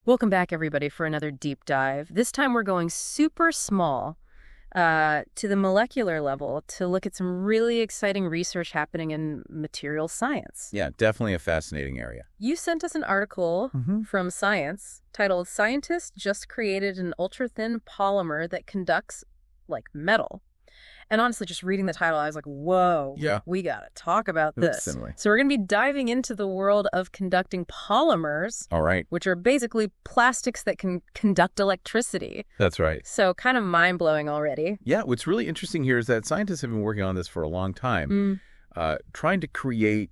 Welcome back, everybody, for another deep dive. This time we're going super small to the molecular level to look at some really exciting research happening in material science. Yeah, definitely a fascinating area. You sent us an article from Science titled "Scientists Just Created an Ultra-Thin Polymer That Conducts like Metal." And honestly, just reading the title, I was like, whoa, Yeah. we got to talk about this. Definitely. So we're going to be diving into the world of conducting polymers, All right. which are basically plastics that can conduct electricity. That's right. So kind of mind-blowing already. Yeah, what's really interesting here is that scientists have been working on this for a long time, trying to create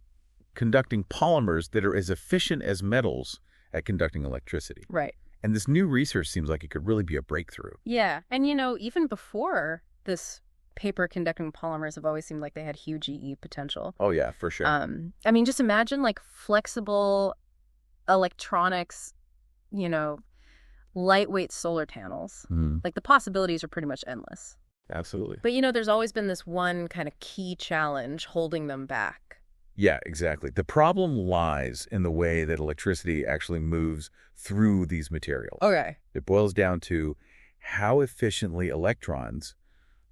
conducting polymers that are as efficient as metals at conducting electricity. Right. And this new research seems like it could really be a breakthrough. Yeah. And, even before this, paper-conducting polymers have always seemed like they had huge EE potential. Oh, yeah, for sure. Just imagine like flexible electronics, lightweight solar panels. Like the possibilities are pretty much endless. Absolutely. But, there's always been this one kind of key challenge holding them back. Yeah, exactly. The problem lies in the way that electricity actually moves through these materials. Okay. It boils down to how efficiently electrons,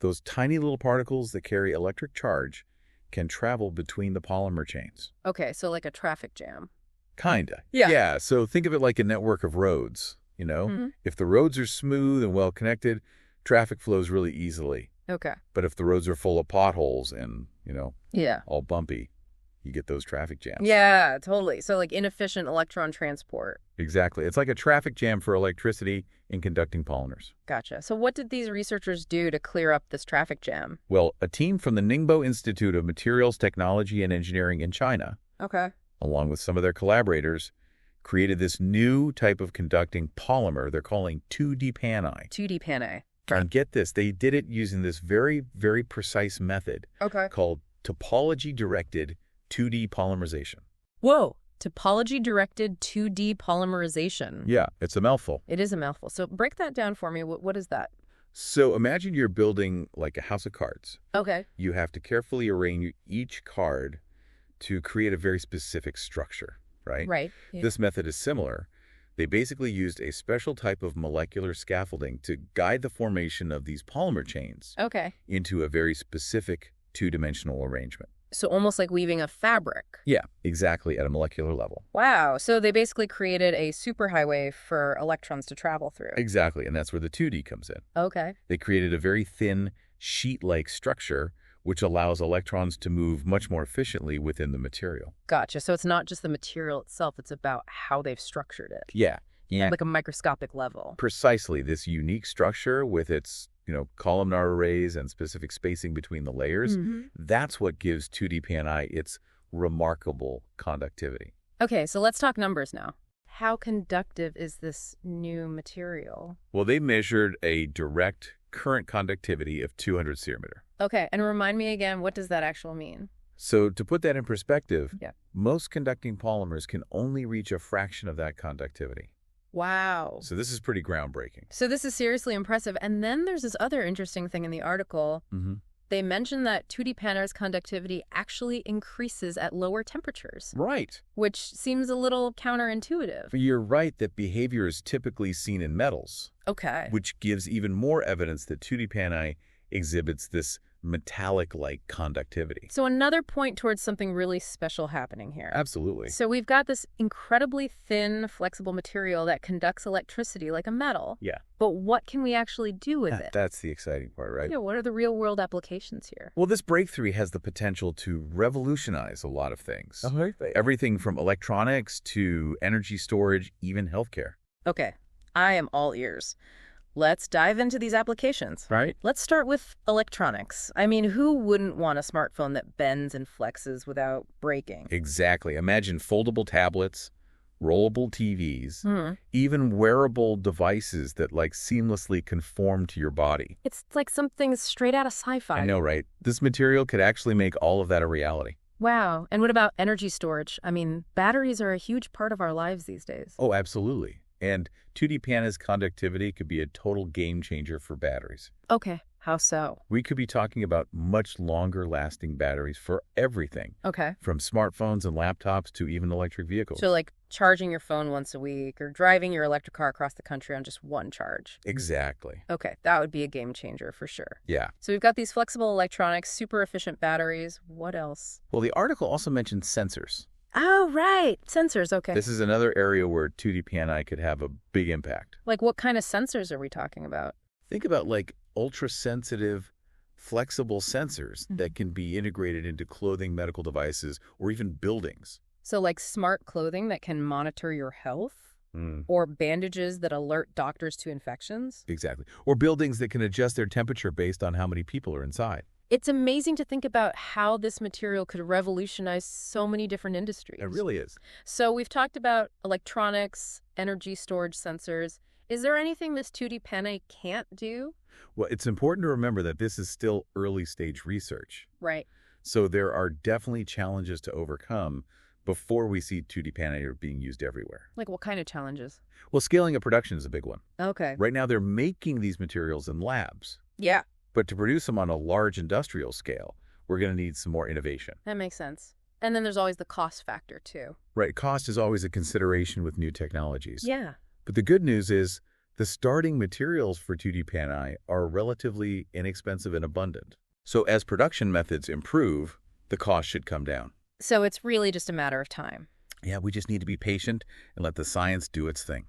those tiny little particles that carry electric charge, can travel between the polymer chains. Okay, so like a traffic jam. Kinda. Yeah. Yeah, so think of it like a network of roads, If the roads are smooth and well connected, traffic flows really easily. Okay. But if the roads are full of potholes and, Yeah. all bumpy, you get those traffic jams. Yeah, totally. So like inefficient electron transport. Exactly. It's like a traffic jam for electricity in conducting polymers. Gotcha. So what did these researchers do to clear up this traffic jam? Well, a team from the Ningbo Institute of Materials, Technology, and Engineering in China, Okay. along with some of their collaborators, created this new type of conducting polymer they're calling 2D Pani. 2D Pani. And get this, they did it using this very, very precise method Okay. called topology-directed 2D polymerization. Whoa. Topology-directed 2D polymerization. Yeah, it's a mouthful. It is a mouthful. So break that down for me. What is that? So imagine you're building like a house of cards. Okay. You have to carefully arrange each card to create a very specific structure, right? Right. Yeah. This method is similar. They basically used a special type of molecular scaffolding to guide the formation of these polymer chains Okay. into a very specific two-dimensional arrangement. So almost like weaving a fabric. Yeah, exactly, at a molecular level. Wow. So they basically created a superhighway for electrons to travel through. Exactly, and that's where the 2D comes in. Okay. They created a very thin, sheet-like structure which allows electrons to move much more efficiently within the material. Gotcha. So it's not just the material itself. It's about how they've structured it. Yeah. Like a microscopic level. Precisely, this unique structure with its columnar arrays and specific spacing between the layers, that's what gives 2D Pani its remarkable conductivity. Okay, so let's talk numbers now. How conductive is this new material? Well, they measured a direct current conductivity of 200 cm. Okay, and remind me again, what does that actually mean? So to put that in perspective, Yeah. most conducting polymers can only reach a fraction of that conductivity. Wow. So this is pretty groundbreaking. So this is seriously impressive. And then there's this other interesting thing in the article. They mentioned that 2D Pani's conductivity actually increases at lower temperatures, Right. which seems a little counterintuitive. But you're right that behavior is typically seen in metals, Okay. which gives even more evidence that 2D Pani exhibits this metallic-like conductivity. So another point towards something really special happening here. Absolutely. So we've got this incredibly thin, flexible material that conducts electricity like a metal. Yeah. But what can we actually do with it? That's the exciting part, right? Yeah, what are the real-world applications here? Well, this breakthrough has the potential to revolutionize a lot of things. Everything from electronics to energy storage, even healthcare. Okay, I am all ears. Let's dive into these applications. Right. Let's start with electronics. I mean, who wouldn't want a smartphone that bends and flexes without breaking? Exactly. Imagine foldable tablets, rollable TVs, even wearable devices that seamlessly conform to your body. It's like something straight out of sci-fi. I know, right? This material could actually make all of that a reality. Wow. And what about energy storage? I mean, batteries are a huge part of our lives these days. Oh, absolutely. And 2D Pani's conductivity could be a total game changer for batteries. Okay. How so? We could be talking about much longer lasting batteries for everything. Okay. From smartphones and laptops to even electric vehicles. So like charging your phone once a week or driving your electric car across the country on just one charge. Exactly. Okay, that would be a game changer for sure. Yeah. So we've got these flexible electronics, super efficient batteries. What else? Well, the article also mentioned sensors. Oh, right. Sensors, okay. This is another area where 2D PNI could have a big impact. Like what kind of sensors are we talking about? Think about like ultra-sensitive, flexible sensors that can be integrated into clothing, medical devices, or even buildings. So like smart clothing that can monitor your health? Or bandages that alert doctors to infections? Exactly. Or buildings that can adjust their temperature based on how many people are inside. It's amazing to think about how this material could revolutionize so many different industries. It really is. So we've talked about electronics, energy storage sensors. Is there anything this 2D PNA can't do? Well, it's important to remember that this is still early-stage research. Right. So there are definitely challenges to overcome before we see 2D PNA being used everywhere. Like what kind of challenges? Well, scaling up production is a big one. Okay. Right now, they're making these materials in labs. Yeah. But to produce them on a large industrial scale, we're going to need some more innovation. That makes sense. And then there's always the cost factor, too. Right. Cost is always a consideration with new technologies. Yeah. But the good news is the starting materials for 2D PNI are relatively inexpensive and abundant. So as production methods improve, the cost should come down. So it's really just a matter of time. Yeah, we just need to be patient and let the science do its thing.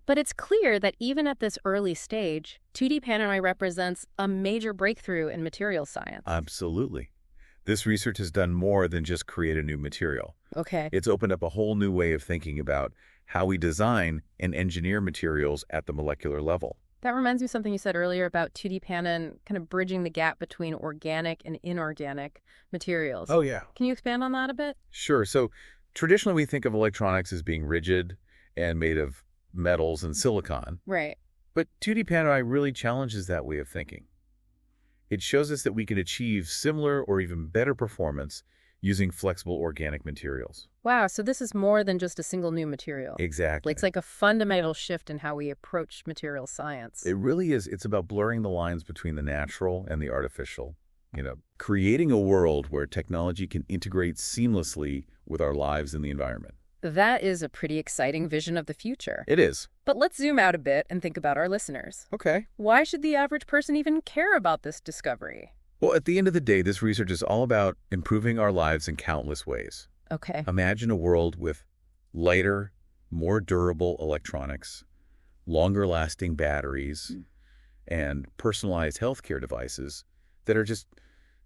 But it's clear that even at this early stage, 2D PNI represents a major breakthrough in material science. Absolutely. This research has done more than just create a new material. Okay. It's opened up a whole new way of thinking about how we design and engineer materials at the molecular level. That reminds me of something you said earlier about 2D PNA and kind of bridging the gap between organic and inorganic materials. Oh, yeah. Can you expand on that a bit? Sure. So traditionally, we think of electronics as being rigid and made of metals and silicon. Right. But 2D PNI really challenges that way of thinking. It shows us that we can achieve similar or even better performance using flexible organic materials. Wow, so this is more than just a single new material. Exactly. It's like a fundamental shift in how we approach material science. It really is. It's about blurring the lines between the natural and the artificial. Creating a world where technology can integrate seamlessly with our lives and the environment. That is a pretty exciting vision of the future. It is. But let's zoom out a bit and think about our listeners. Okay. Why should the average person even care about this discovery? Well, at the end of the day, this research is all about improving our lives in countless ways. Okay. Imagine a world with lighter, more durable electronics, longer-lasting batteries, and personalized healthcare devices that are just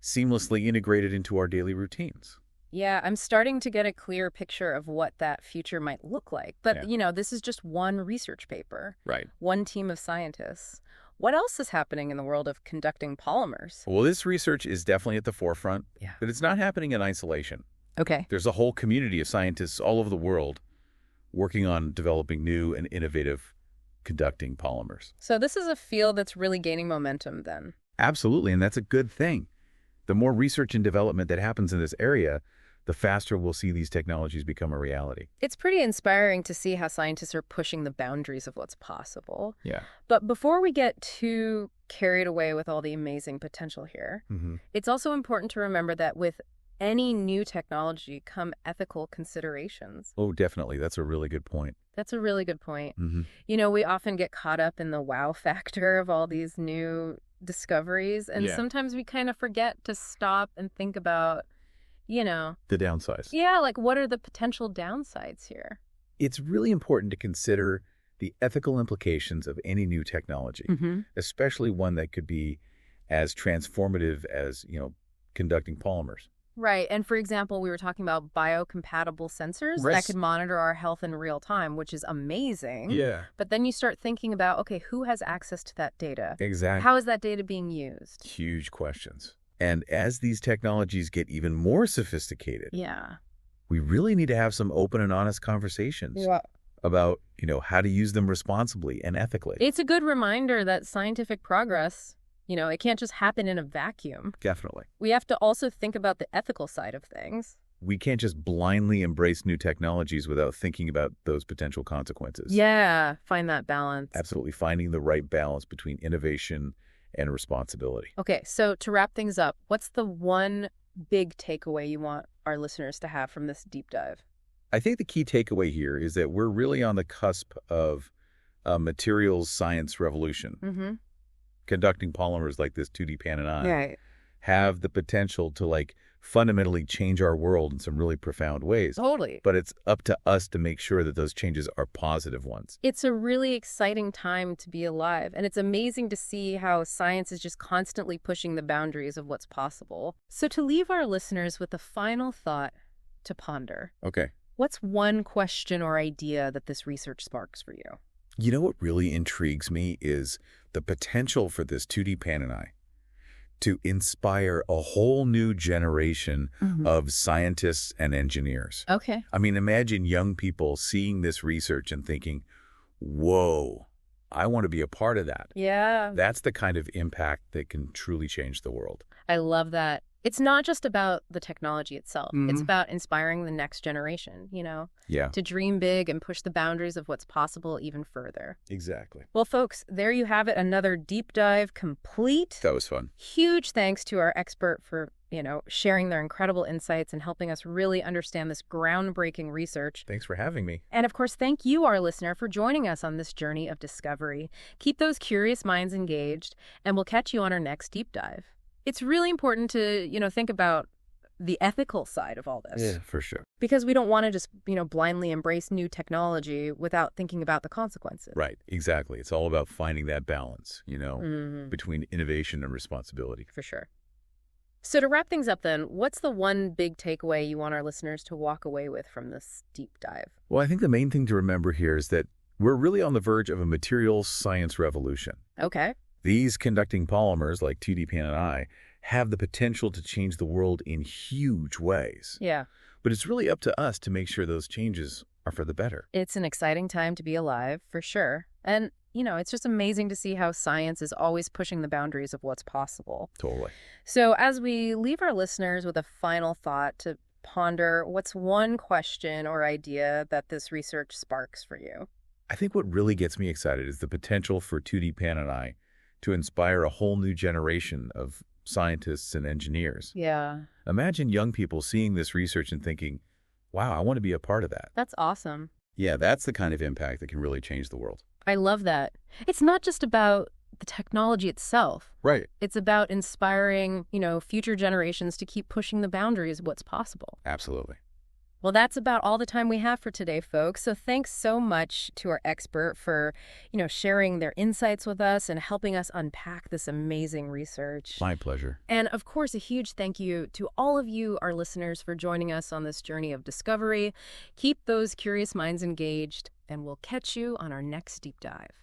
seamlessly integrated into our daily routines. Yeah, I'm starting to get a clear picture of what that future might look like. But, this is just one research paper. Right. One team of scientists. What else is happening in the world of conducting polymers? Well, this research is definitely at the forefront, Yeah. but it's not happening in isolation. Okay. There's a whole community of scientists all over the world working on developing new and innovative conducting polymers. So this is a field that's really gaining momentum then. Absolutely, and that's a good thing. The more research and development that happens in this area, the faster we'll see these technologies become a reality. It's pretty inspiring to see how scientists are pushing the boundaries of what's possible. Yeah. But before we get too carried away with all the amazing potential here, it's also important to remember that with any new technology come ethical considerations. Oh, definitely. That's a really good point. That's a really good point. We often get caught up in the wow factor of all these new discoveries, and sometimes we kind of forget to stop and think about the downsides. Yeah, like what are the potential downsides here? It's really important to consider the ethical implications of any new technology, especially one that could be as transformative as, conducting polymers. Right. And for example, we were talking about biocompatible sensors that could monitor our health in real time, which is amazing. Yeah. But then you start thinking about, okay, who has access to that data? Exactly. How is that data being used? Huge questions. And as these technologies get even more sophisticated, we really need to have some open and honest conversations about, how to use them responsibly and ethically. It's a good reminder that scientific progress, it can't just happen in a vacuum. Definitely. We have to also think about the ethical side of things. We can't just blindly embrace new technologies without thinking about those potential consequences. Yeah, find that balance. Absolutely. Finding the right balance between innovation and responsibility. Okay, so to wrap things up, what's the one big takeaway you want our listeners to have from this deep dive? I think the key takeaway here is that we're really on the cusp of a materials science revolution. Mm-hmm. Conducting polymers like this 2D pan and I Right. have the potential to fundamentally change our world in some really profound ways. Totally. But it's up to us to make sure that those changes are positive ones. It's a really exciting time to be alive, and it's amazing to see how science is just constantly pushing the boundaries of what's possible. So to leave our listeners with a final thought to ponder, Okay. what's one question or idea that this research sparks for you? You know what really intrigues me is the potential for this 2D pan and I to inspire a whole new generation of scientists and engineers. Okay. I mean, imagine young people seeing this research and thinking, whoa, I want to be a part of that. Yeah. That's the kind of impact that can truly change the world. I love that. It's not just about the technology itself. It's about inspiring the next generation, Yeah, to dream big and push the boundaries of what's possible even further. exactly. Well, folks, there you have it, another deep dive complete. That was fun. Huge thanks to our expert for, sharing their incredible insights and helping us really understand this groundbreaking research. Thanks for having me. And of course, thank you, our listener, for joining us on this journey of discovery. Keep those curious minds engaged, and we'll catch you on our next deep dive. It's really important to, think about the ethical side of all this. Yeah, for sure. Because we don't want to just, blindly embrace new technology without thinking about the consequences. Right, exactly. It's all about finding that balance, between innovation and responsibility. For sure. So to wrap things up then, what's the one big takeaway you want our listeners to walk away with from this deep dive? Well, I think the main thing to remember here is that we're really on the verge of a materials science revolution. Okay. These conducting polymers, like 2D pan and I, have the potential to change the world in huge ways. Yeah. But it's really up to us to make sure those changes are for the better. It's an exciting time to be alive, for sure. And, it's just amazing to see how science is always pushing the boundaries of what's possible. Totally. So as we leave our listeners with a final thought to ponder, what's one question or idea that this research sparks for you? I think what really gets me excited is the potential for 2D pan and I to inspire a whole new generation of scientists and engineers. Yeah. Imagine young people seeing this research and thinking, wow, I want to be a part of that. That's awesome. Yeah, that's the kind of impact that can really change the world. I love that. It's not just about the technology itself. Right. It's about inspiring, future generations to keep pushing the boundaries of what's possible. Absolutely. Well, that's about all the time we have for today, folks. So thanks so much to our expert for, sharing their insights with us and helping us unpack this amazing research. My pleasure. And of course, a huge thank you to all of you, our listeners, for joining us on this journey of discovery. Keep those curious minds engaged, and we'll catch you on our next deep dive.